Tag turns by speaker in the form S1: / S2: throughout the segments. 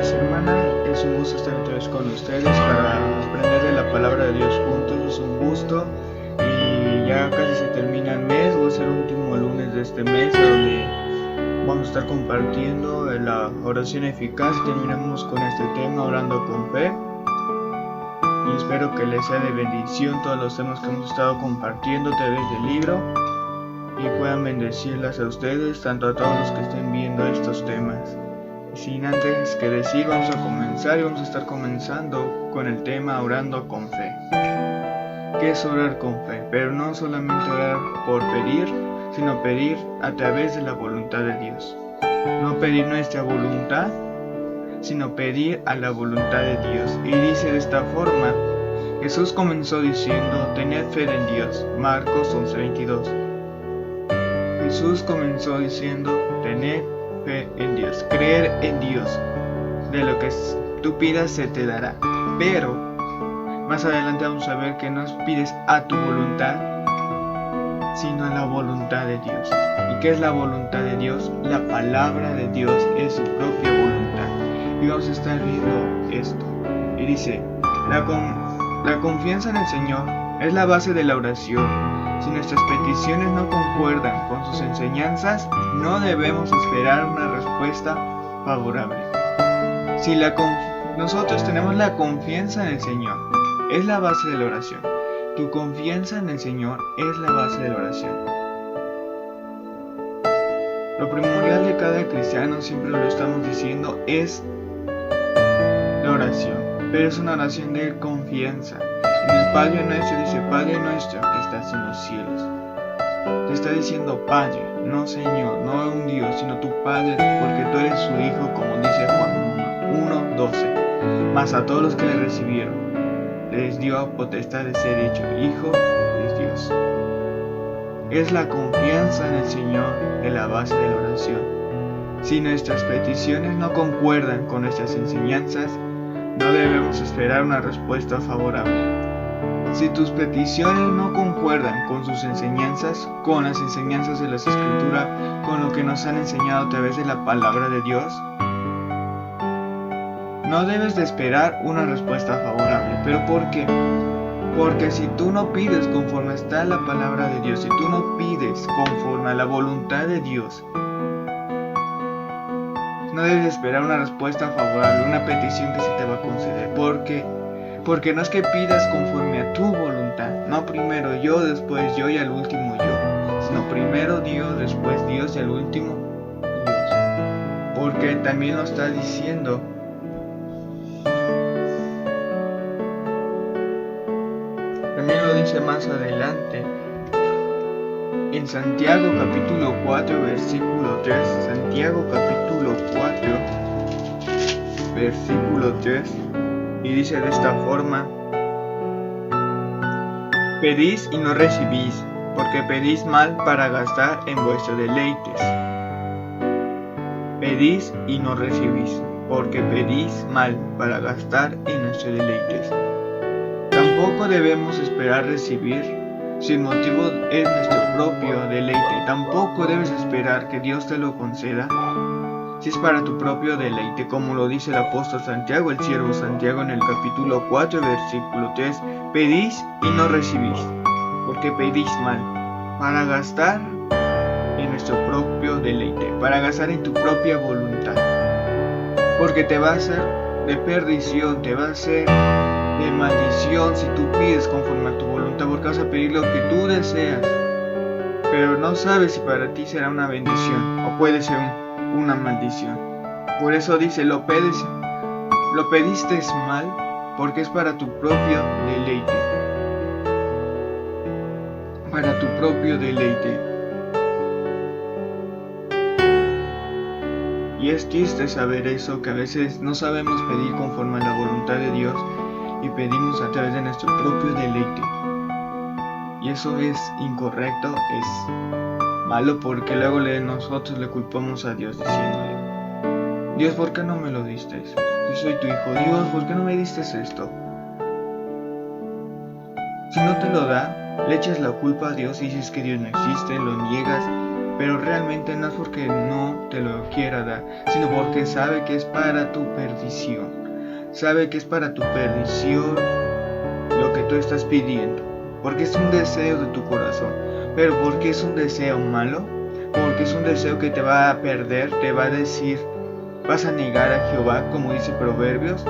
S1: días, hermana. Es un gusto estar otra vez con ustedes para aprender de la palabra de Dios juntos. Es un gusto y ya casi se termina el mes. Va a ser el último lunes de este mes donde vamos a estar compartiendo la oración eficaz y terminamos con este tema, orando con fe. Y espero que les sea de bendición todos los temas que hemos estado compartiendo a través del libro y puedan bendecirlas a ustedes, tanto a todos los que estén viendo estos temas. Sin antes que decir, vamos a comenzar y vamos a estar comenzando con el tema orando con fe. ¿Qué es orar con fe? Pero no solamente orar por pedir, sino pedir a través de la voluntad de Dios. No pedir nuestra voluntad, sino pedir a la voluntad de Dios. Y dice de esta forma, Jesús comenzó diciendo, tened fe en Dios. Marcos 11:22. Jesús comenzó diciendo, tened fe en Dios, creer en Dios. De lo que tú pidas se te dará. Pero más adelante vamos a ver que no pides a tu voluntad, sino a la voluntad de Dios. ¿Y qué es la voluntad de Dios? La palabra de Dios es su propia voluntad. Y vamos a estar viendo esto. Y dice, la confianza en el Señor es la base de la oración. Si nuestras peticiones no concuerdan con sus enseñanzas, no debemos esperar una respuesta favorable. Si nosotros tenemos la confianza en el Señor, es la base de la oración. Tu confianza en el Señor es la base de la oración. Lo primordial de cada cristiano, siempre lo estamos diciendo, es la oración. Pero es una oración de confianza. En el Padre Nuestro dice, Padre Nuestro que estás en los cielos. Te está diciendo Padre, no Señor, no un Dios, sino tu Padre, porque tú eres su Hijo, como dice Juan 1:12. Mas a todos los que le recibieron, les dio potestad de ser hecho Hijo de Dios. Es la confianza en el Señor de la base de la oración. Si nuestras peticiones no concuerdan con nuestras enseñanzas, no debemos esperar una respuesta favorable. Si tus peticiones no concuerdan con sus enseñanzas, con las enseñanzas de las Escrituras, con lo que nos han enseñado a través de la palabra de Dios, no debes de esperar una respuesta favorable. ¿Pero por qué? Porque si tú no pides conforme está la palabra de Dios, si tú no pides conforme a la voluntad de Dios, no debes esperar una respuesta favorable, una petición que se te va a conceder. ¿Por qué? Porque no es que pidas conforme a tu voluntad, no primero yo, después yo y al último yo, sino primero Dios, después Dios y al último Dios. Porque también lo está diciendo, también lo dice más adelante, en Santiago capítulo 4 versículo 3, Santiago capítulo 4 versículo 3, y dice de esta forma, pedís y no recibís, porque pedís mal para gastar en vuestros deleites. Pedís y no recibís, porque pedís mal para gastar en nuestros deleites. Tampoco debemos esperar recibir si el motivo es nuestro propio deleite. Tampoco debes esperar que Dios te lo conceda si es para tu propio deleite, como lo dice el apóstol Santiago, el siervo Santiago en el capítulo 4, versículo 3. Pedís y no recibís, porque pedís mal, para gastar en nuestro propio deleite, para gastar en tu propia voluntad. Porque te va a hacer de perdición, te va a hacer de maldición si tú pides conforme a tu voluntad, porque vas a pedir lo que tú deseas, pero no sabes si para ti será una bendición o puede ser una maldición. Por eso dice, lo pediste mal, porque es para tu propio deleite. Para tu propio deleite. Y es triste saber eso, que a veces no sabemos pedir conforme a la voluntad de Dios y pedimos a través de nuestro propio deleite. Y eso es incorrecto, es malo, porque luego nosotros le culpamos a Dios diciéndole, Dios, ¿por qué no me lo diste? Yo soy tu hijo. Dios, ¿por qué no me diste esto? Si no te lo da, le echas la culpa a Dios y dices que Dios no existe, lo niegas pero realmente no es porque no te lo quiera dar, sino porque sabe que es para tu perdición. Sabe que es para tu perdición lo que tú estás pidiendo, porque es un deseo de tu corazón. Pero porque es un deseo malo, porque es un deseo que te va a perder, te va a decir, vas a negar a Jehová, como dice Proverbios.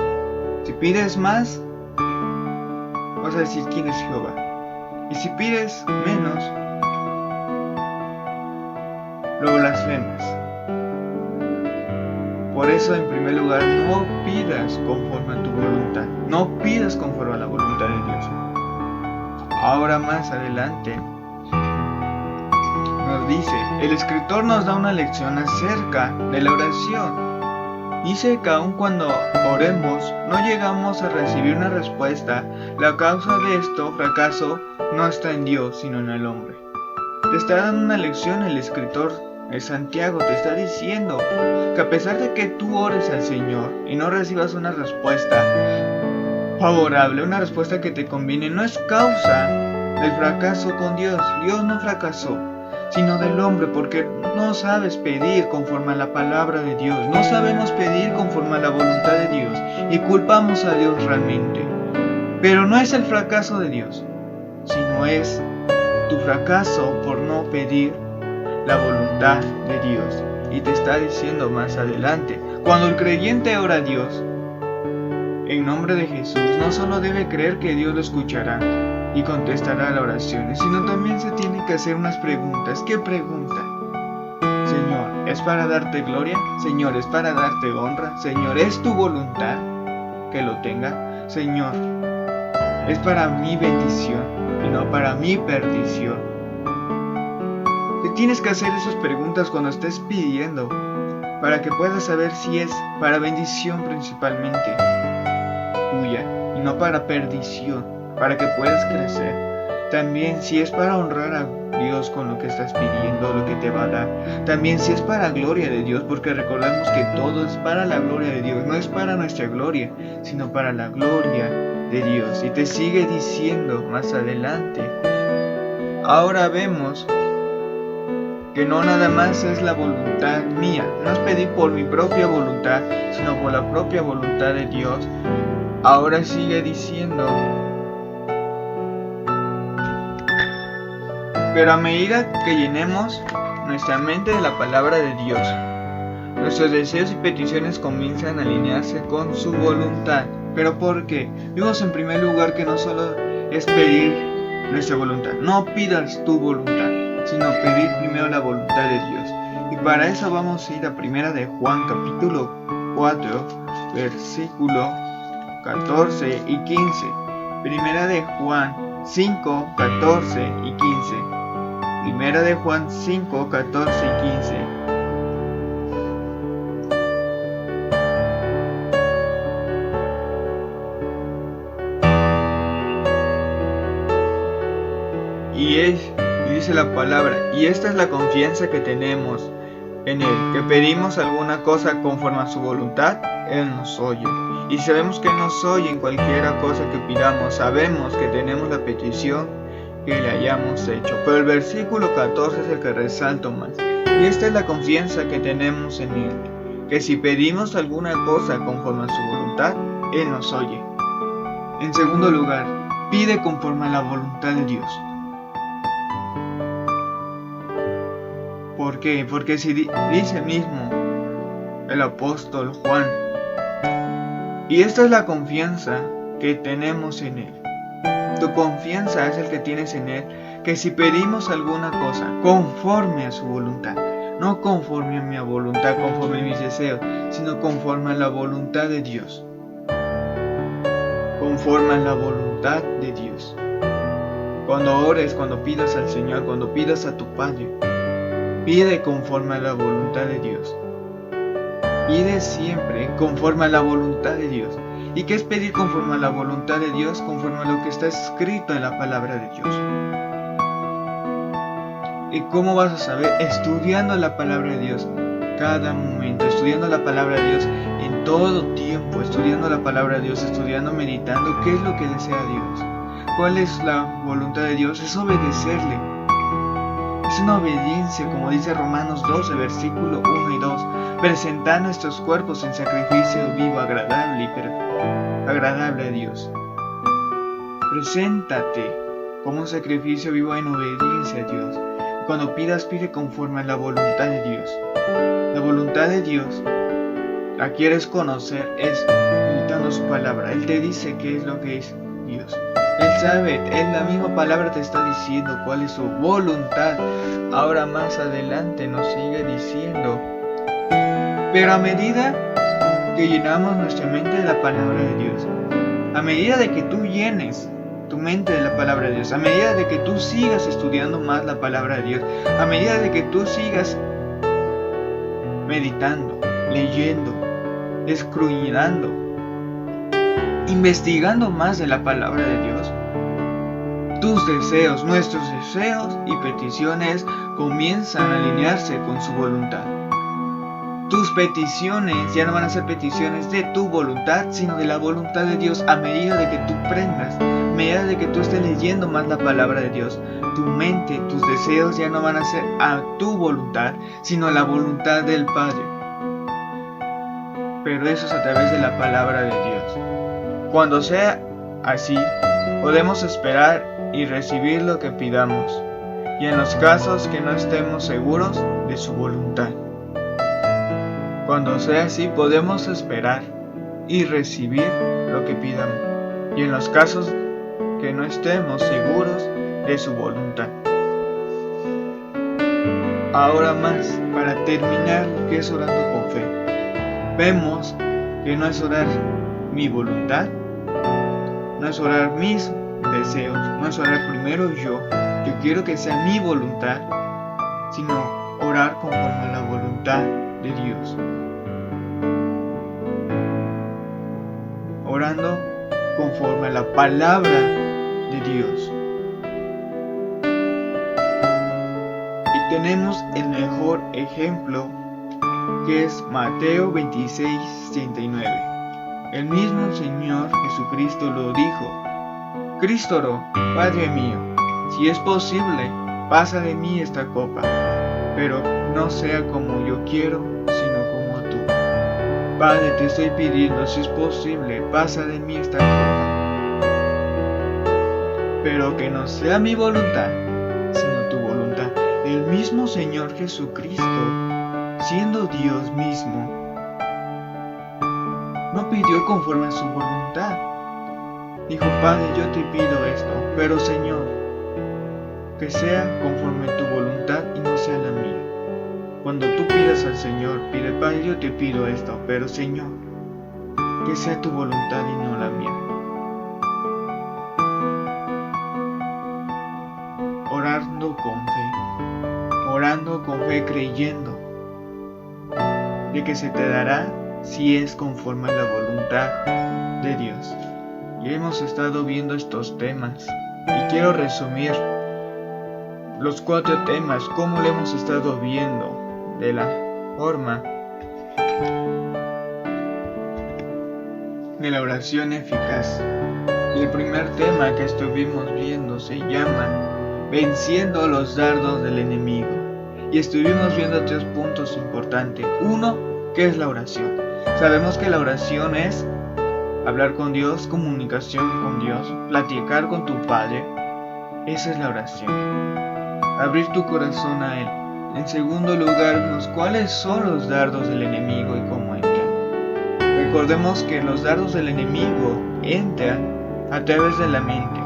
S1: Si pides más, vas a decir quién es Jehová. Y si pides menos, lo blasfemas. Por eso, en primer lugar, no pidas conforme a tu voluntad. No pidas conforme a la voluntad de Dios. Ahora más adelante nos dice, el escritor nos da una lección acerca de la oración. Dice que aun cuando oremos no llegamos a recibir una respuesta, la causa de esto fracaso no está en Dios sino en el hombre. Te está dando una lección el escritor de Santiago, te está diciendo que a pesar de que tú ores al Señor y no recibas una respuesta favorable, una respuesta que te conviene, no es causa del fracaso con Dios. Dios no fracasó, sino del hombre, porque no sabes pedir conforme a la palabra de Dios, no sabemos pedir conforme a la voluntad de Dios y culpamos a Dios realmente. Pero no es el fracaso de Dios, sino es tu fracaso por no pedir la voluntad de Dios. Y te está diciendo más adelante, cuando el creyente ora a Dios en nombre de Jesús, no solo debe creer que Dios lo escuchará y contestará las oraciones, sino también se tiene que hacer unas preguntas. ¿Qué pregunta? Señor, ¿es para darte gloria? Señor, ¿es para darte honra? Señor, ¿es tu voluntad que lo tenga? Señor, ¿es para mi bendición y no para mi perdición? Te tienes que hacer esas preguntas cuando estés pidiendo, para que puedas saber si es para bendición principalmente tuya y no para perdición, para que puedas crecer. También si es para honrar a Dios con lo que estás pidiendo, lo que te va a dar. También si es para gloria de Dios, porque recordemos que todo es para la gloria de Dios, no es para nuestra gloria, sino para la gloria de Dios. Y te sigue diciendo más adelante, ahora vemos que no nada más es la voluntad mía, no es pedir por mi propia voluntad, sino por la propia voluntad de Dios. Ahora sigue diciendo, pero a medida que llenemos nuestra mente de la palabra de Dios, nuestros deseos y peticiones comienzan a alinearse con su voluntad. ¿Pero por qué? Vimos en primer lugar que no solo es pedir nuestra voluntad, no pidas tu voluntad, sino pedir primero la voluntad de Dios. Y para eso vamos a ir a Primera de Juan capítulo 4, versículo 14 y 15. Primera de Juan 5, 14 y 15. Primera de Juan 5, 14 y 15. Y dice la palabra, y esta es la confianza que tenemos en Él, que pedimos alguna cosa conforme a su voluntad, Él nos oye. Y sabemos que Él nos oye en cualquiera cosa que pidamos, sabemos que tenemos la petición que le hayamos hecho. Pero el versículo 14 es el que resalto más. Y esta es la confianza que tenemos en Él, que si pedimos alguna cosa conforme a su voluntad, Él nos oye. En segundo lugar, pide conforme a la voluntad de Dios. ¿Por qué? Porque si dice mismo el apóstol Juan, y esta es la confianza que tenemos en Él. Tu confianza es el que tienes en Él, que si pedimos alguna cosa conforme a su voluntad, no conforme a mi voluntad, conforme a mis deseos, sino conforme a la voluntad de Dios. Conforme a la voluntad de Dios. Cuando ores, cuando pidas al Señor, cuando pidas a tu Padre, pide conforme a la voluntad de Dios. Pide siempre conforme a la voluntad de Dios. ¿Y qué es pedir conforme a la voluntad de Dios? Conforme a lo que está escrito en la palabra de Dios. ¿Y cómo vas a saber? Estudiando la palabra de Dios cada momento, estudiando la palabra de Dios en todo tiempo, estudiando la palabra de Dios, estudiando, meditando qué es lo que desea Dios. ¿Cuál es la voluntad de Dios? Es obedecerle. Es una obediencia, como dice Romanos 12, versículo 1 y 2. Presentar nuestros cuerpos en sacrificio vivo, agradable a Dios. Preséntate como un sacrificio vivo en obediencia a Dios. Cuando pidas, pide conforme a la voluntad de Dios. La voluntad de Dios la quieres conocer es meditando su palabra. Él te dice qué es lo que es Dios. Él sabe, la misma palabra te está diciendo cuál es su voluntad. Ahora más adelante nos sigue diciendo. Pero a medida que llenamos nuestra mente de la palabra de Dios, a medida de que tú llenes tu mente de la palabra de Dios, a medida de que tú sigas estudiando más la palabra de Dios, a medida de que tú sigas meditando, leyendo, escudriñando, investigando más de la palabra de Dios, tus deseos, nuestros deseos y peticiones comienzan a alinearse con su voluntad. Tus peticiones ya no van a ser peticiones de tu voluntad, sino de la voluntad de Dios. A medida de que tú aprendas, a medida de que tú estés leyendo más la palabra de Dios, tu mente, tus deseos ya no van a ser a tu voluntad, sino a la voluntad del Padre. Pero eso es a través de la palabra de Dios. Cuando sea así, podemos esperar y recibir lo que pidamos, y en los casos que no estemos seguros de su voluntad. Cuando sea así, podemos esperar y recibir lo que pidamos, y en los casos que no estemos seguros de su voluntad. Ahora más, para terminar, ¿qué es orando con fe? Vemos que no es orar mi voluntad, no es orar mis deseos, no es orar primero yo quiero que sea mi voluntad, sino orar conforme a la voluntad de Dios. Orando conforme a la palabra de Dios. Y tenemos el mejor ejemplo, que es Mateo 26:39. El mismo Señor Jesucristo lo dijo. Cristo oró: Padre mío, si es posible, pasa de mí esta copa, pero no sea como yo quiero, sino como tú. Padre, te estoy pidiendo, si es posible, pasa de mí esta copa, pero que no sea mi voluntad, sino tu voluntad. El mismo Señor Jesucristo, siendo Dios mismo, no pidió conforme a su voluntad. Dijo: Padre, yo te pido esto, pero Señor, que sea conforme a tu voluntad y no sea la mía. Cuando tú pidas al Señor, pide: Padre, yo te pido esto, pero Señor, que sea tu voluntad y no la mía. Orando con fe, creyendo de que se te dará si es conforme a la voluntad de Dios. Y hemos estado viendo estos temas y quiero resumir los 4 temas, cómo lo hemos estado viendo de la forma de la oración eficaz. Y el primer tema que estuvimos viendo se llama venciendo los dardos del enemigo. Y estuvimos viendo 3 puntos importantes. 1, ¿qué es la oración? Sabemos que la oración es hablar con Dios, comunicación con Dios, platicar con tu Padre. Esa es la oración. Abrir tu corazón a Él. En segundo lugar, ¿cuáles son los dardos del enemigo y cómo entran? Recordemos que los dardos del enemigo entran a través de la mente.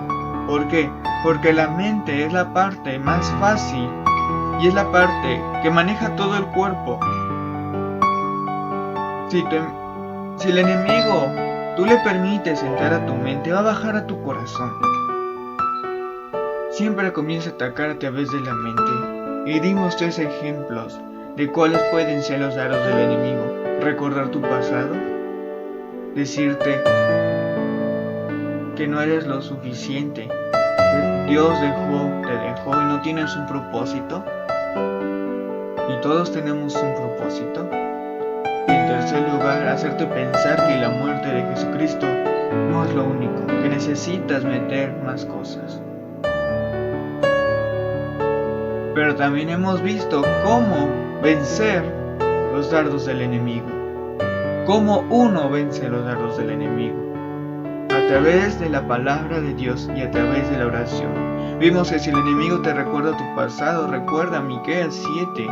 S1: ¿Por qué? Porque la mente es la parte más fácil y es la parte que maneja todo el cuerpo. Si el enemigo tú le permites entrar a tu mente, va a bajar a tu corazón. Siempre comienza a atacar a través de la mente. Y dimos 3 ejemplos de cuáles pueden ser los dardos del enemigo. Recordar tu pasado, decirte que no eres lo suficiente, que Dios te dejó y no tienes un propósito. Y todos tenemos un propósito. Y en tercer lugar, hacerte pensar que la muerte de Jesucristo no es lo único, que necesitas meter más cosas. pero también hemos visto cómo vencer los dardos del enemigo. Cómo uno vence los dardos del enemigo. A través de la palabra de Dios y a través de la oración. Vimos que si el enemigo te recuerda tu pasado, recuerda Miqueas 7,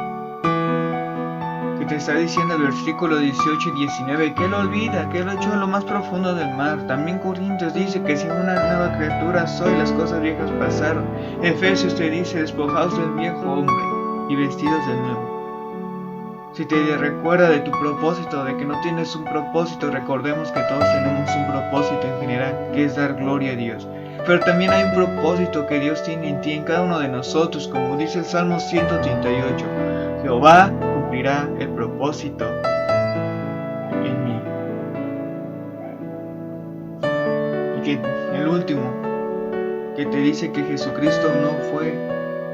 S1: que te está diciendo el versículo 18 y 19, que él olvida, que él echó a lo más profundo del mar. También Corintios dice que si una nueva criatura soy, las cosas viejas pasaron. Efesios te dice, despojaos del viejo hombre y vestidos de nuevo. Si te recuerda de tu propósito, de que no tienes un propósito, recordemos que todos tenemos un propósito en general, que es dar gloria a Dios. Pero también hay un propósito que Dios tiene en ti, en cada uno de nosotros, como dice el Salmo 138. Jehová cumplirá el propósito en mí. Y que el último, que te dice que Jesucristo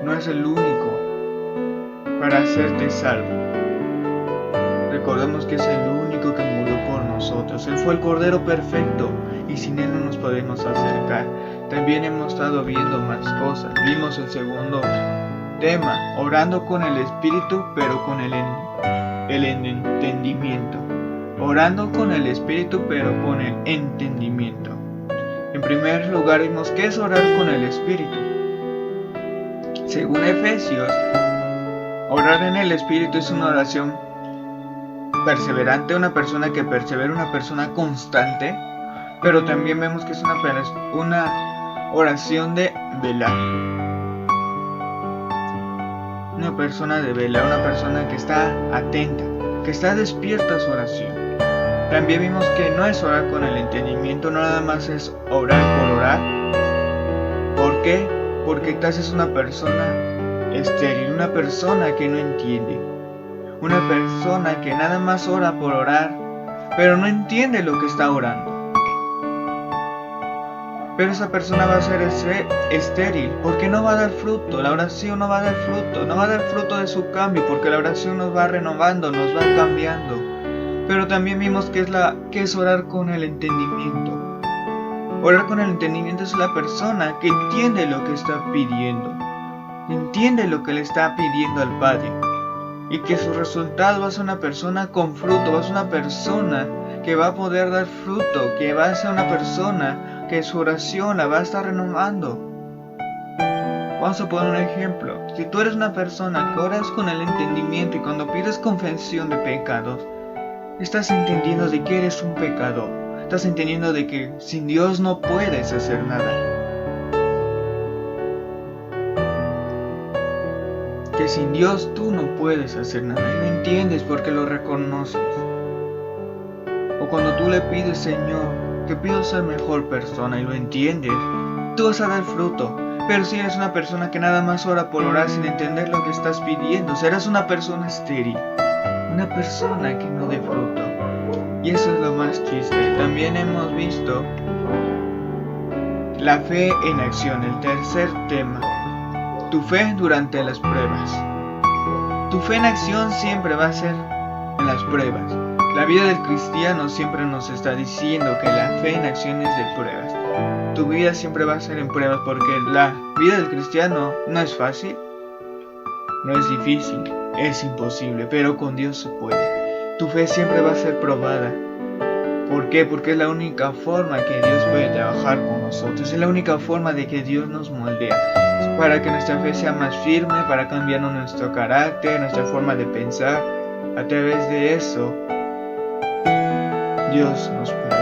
S1: no es el único para hacerte salvo. Recordemos que es el único que murió por nosotros. Él fue el Cordero perfecto y sin Él no nos podemos acercar. También hemos estado viendo más cosas. Vimos el segundo tema, orando con el Espíritu, pero con el entendimiento. Orando con el Espíritu, pero con el entendimiento. En primer lugar, vimos qué es orar con el Espíritu. Según Efesios, orar en el Espíritu es una oración perseverante, una persona que persevera, una persona constante, pero también vemos que es una oración de velar. Una persona de velar, una persona que está atenta, que está despierta a su oración. También vimos que no es orar con el entendimiento, no nada más es orar por orar. ¿Por qué? Porque tal vez es una persona estéril, una persona que no entiende. Una persona que nada más ora por orar, pero no entiende lo que está orando. Pero esa persona va a ser estéril, porque no va a dar fruto. La oración no va a dar fruto, no va a dar fruto de su cambio, porque la oración nos va renovando, nos va cambiando. Pero también vimos que es orar con el entendimiento. Orar con el entendimiento es la persona que entiende lo que está pidiendo, entiende lo que le está pidiendo al Padre. Y que su resultado va a ser una persona con fruto, va a ser una persona que va a poder dar fruto, que va a ser una persona que su oración la va a estar renovando. Vamos a poner un ejemplo. Si tú eres una persona que oras con el entendimiento y cuando pides confesión de pecados, estás entendiendo de que eres un pecador. Estás entendiendo de que sin Dios no puedes hacer nada. Que sin Dios tú no puedes hacer nada y lo entiendes porque lo reconoces. O cuando tú le pides, Señor, que pido ser mejor persona y lo entiendes, tú vas a dar fruto. Pero si eres una persona que nada más ora por orar sin entender lo que estás pidiendo, serás una persona estéril, una persona que no dé fruto. Y eso es lo más triste. También hemos visto la fe en acción, el tercer tema. Tu fe durante las pruebas. Tu fe en acción siempre va a ser en las pruebas. La vida del cristiano siempre nos está diciendo que la fe en acción es de pruebas. Tu vida siempre va a ser en pruebas porque la vida del cristiano no es fácil, no es difícil, es imposible, pero con Dios se puede. Tu fe siempre va a ser probada. ¿Por qué? Porque es la única forma que Dios puede trabajar con nosotros. Es la única forma de que Dios nos moldea. Para que nuestra fe sea más firme, para cambiar nuestro carácter, nuestra forma de pensar. A través de eso, Dios nos puede.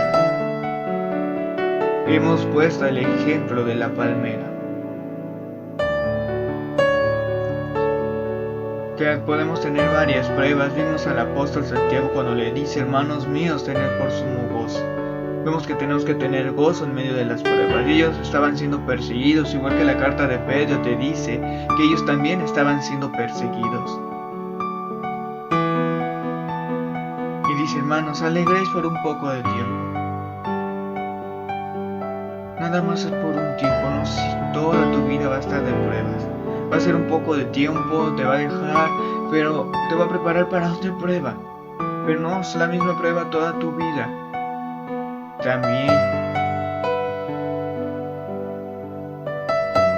S1: Hemos puesto el ejemplo de la palmera. Que podemos tener varias pruebas. Vimos al apóstol Santiago cuando le dice, hermanos míos, tened por sumo gozo. Vemos que tenemos que tener gozo en medio de las pruebas. Ellos estaban siendo perseguidos, igual que la carta de Pedro te dice que ellos también estaban siendo perseguidos. Y dice, hermanos, alegréis por un poco de tiempo. Nada más es por un tiempo, no si toda tu vida va a estar de pruebas. Va a ser un poco de tiempo, te va a dejar, pero te va a preparar para otra prueba. Pero no es la misma prueba toda tu vida. También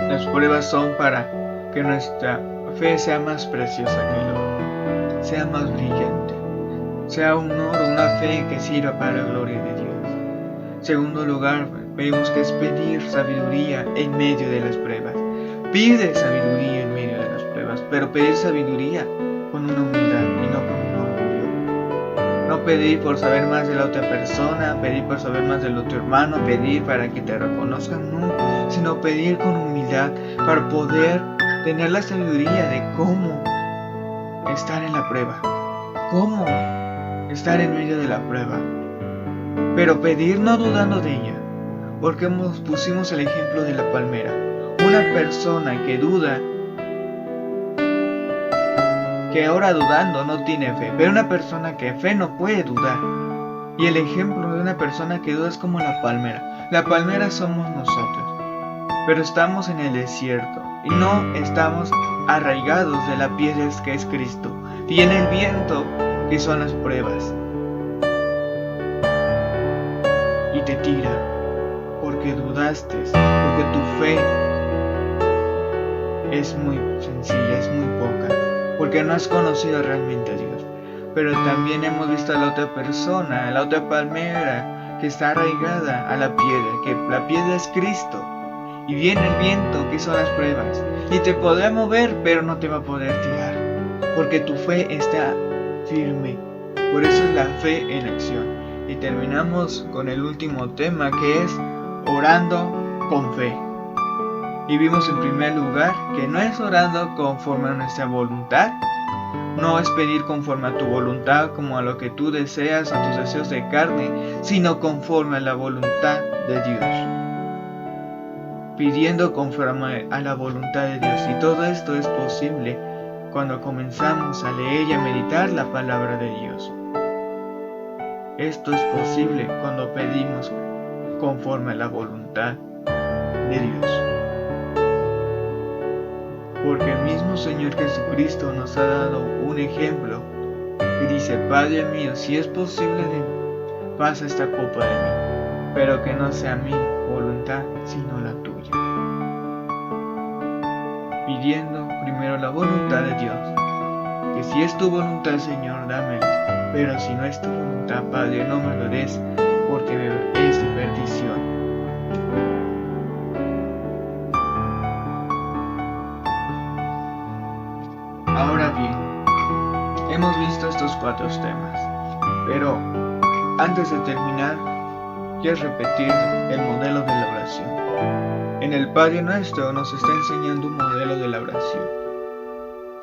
S1: las pruebas son para que nuestra fe sea más preciosa que el oro, sea más brillante, sea un oro, una fe que sirva para la gloria de Dios. Segundo lugar, vemos que es pedir sabiduría en medio de las pruebas. Pide sabiduría en medio de las pruebas, pero pedir sabiduría con una humildad y no con un orgullo. No pedir por saber más de la otra persona, pedir por saber más del otro hermano, pedir para que te reconozcan, no, sino pedir con humildad para poder tener la sabiduría de cómo estar en la prueba, cómo estar en medio de la prueba, pero pedir no dudando de ella, porque pusimos el ejemplo de la palmera. Una persona que duda, que ora dudando, no tiene fe, pero una persona que fe no puede dudar. Y el ejemplo de una persona que duda es como la palmera. La palmera somos nosotros, pero estamos en el desierto y no estamos arraigados de la piedra que es Cristo, y en el viento que son las pruebas, y te tira porque dudaste, porque tu fe es muy sencilla, es muy poca, porque no has conocido realmente a Dios. Pero también hemos visto a la otra persona, a la otra palmera que está arraigada a la piedra, que la piedra es Cristo, y viene el viento que son las pruebas, y te podrá mover pero no te va a poder tirar, porque tu fe está firme. Por eso es la fe en acción. Y terminamos con el último tema, que es orando con fe. Y vimos en primer lugar que no es orando conforme a nuestra voluntad, no es pedir conforme a tu voluntad, como a lo que tú deseas, a tus deseos de carne, sino conforme a la voluntad de Dios, pidiendo conforme a la voluntad de Dios. Y todo esto es posible cuando comenzamos a leer y a meditar la palabra de Dios. Esto es posible cuando pedimos conforme a la voluntad de Dios. Porque el mismo Señor Jesucristo nos ha dado un ejemplo y dice: Padre mío, si es posible, pasa esta copa de mí, pero que no sea mi voluntad sino la tuya. Pidiendo primero la voluntad de Dios, que si es tu voluntad, Señor, dámelo, pero si no es tu voluntad, Padre, no me lo des, porque es de perdición. Ahora bien, hemos visto estos 4 temas, pero antes de terminar, quiero repetir el modelo de la oración. En el Padre Nuestro nos está enseñando un modelo de la oración.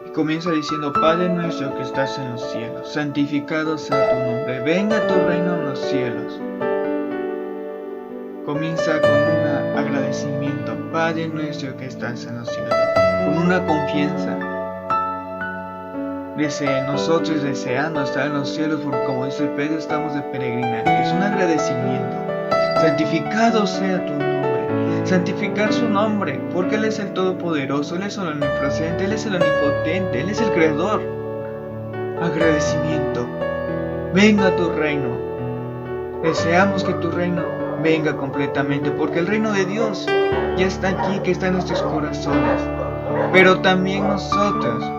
S1: Y comienza diciendo: Padre nuestro que estás en los cielos, santificado sea tu nombre, venga tu reino en los cielos. Comienza con un agradecimiento: Padre nuestro que estás en los cielos, con una confianza. Nosotros deseando estar en los cielos, porque como dice Pedro, estamos de peregrinaje. Es un agradecimiento. Santificado sea tu nombre. Santificar su nombre, porque Él es el Todopoderoso, Él es el Omnipresente, Él es el Omnipotente, Él es el Creador. Agradecimiento. Venga tu reino. Deseamos que tu reino venga completamente, porque el reino de Dios ya está aquí, que está en nuestros corazones. Pero también nosotros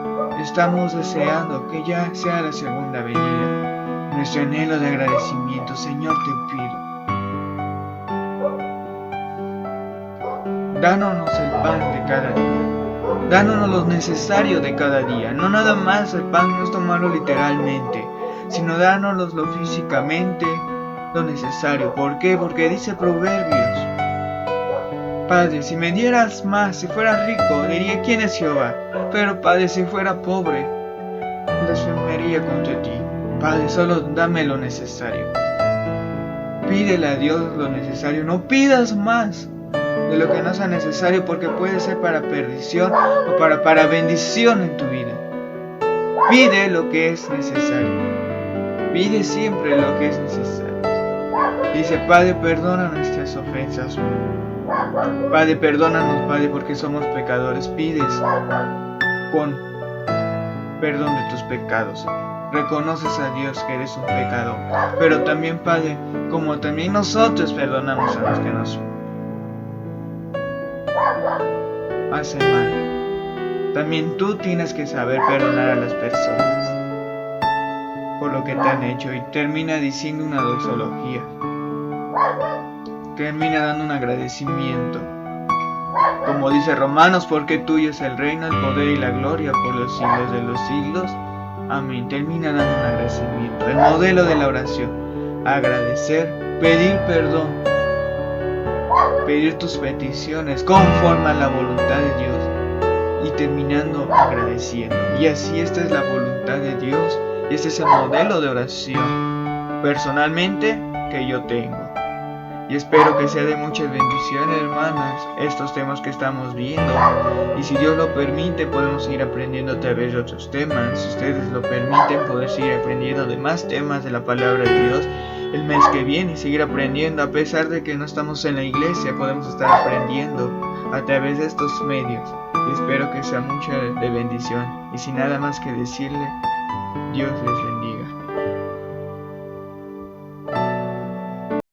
S1: estamos deseando que ya sea la segunda venida. Nuestro anhelo de agradecimiento, Señor, te pido, dánonos el pan de cada día, dánonos lo necesario de cada día, no nada más el pan, no es tomarlo literalmente, sino dánoslo físicamente, lo necesario. ¿Por qué? Porque dice Proverbios: Padre, si me dieras más, si fuera rico, diría: ¿quién es Jehová? Pero Padre, si fuera pobre, blasfemaría contra ti. Padre, solo dame lo necesario. Pídele a Dios lo necesario, no pidas más de lo que no sea necesario, porque puede ser para perdición o para bendición en tu vida. Pide lo que es necesario. Pide siempre lo que es necesario. Dice: Padre, perdona nuestras ofensas. Padre, perdónanos, Padre, porque somos pecadores. Pides con perdón de tus pecados. Reconoces a Dios que eres un pecador. Pero también, Padre, como también nosotros perdonamos a los que nos hacen mal. también tú tienes que saber perdonar a las personas por lo que te han hecho. Y termina diciendo una doxología. Termina dando un agradecimiento. Como dice Romanos, porque tuyo es el reino, el poder y la gloria por los siglos de los siglos. Amén. Termina dando un agradecimiento. El modelo de la oración. Agradecer, pedir perdón, pedir tus peticiones conforme a la voluntad de Dios y terminando agradeciendo. Y así esta es la voluntad de Dios y este es el modelo de oración personalmente que yo tengo. Y espero que sea de muchas bendiciones, hermanas, estos temas que estamos viendo. Y si Dios lo permite, podemos seguir aprendiendo a través de otros temas. Si ustedes lo permiten, poder seguir aprendiendo de más temas de la palabra de Dios el mes que viene y seguir aprendiendo. A pesar de que no estamos en la iglesia, podemos estar aprendiendo a través de estos medios. Y espero que sea mucha de bendición. Y sin nada más que decirle, Dios les bendiga.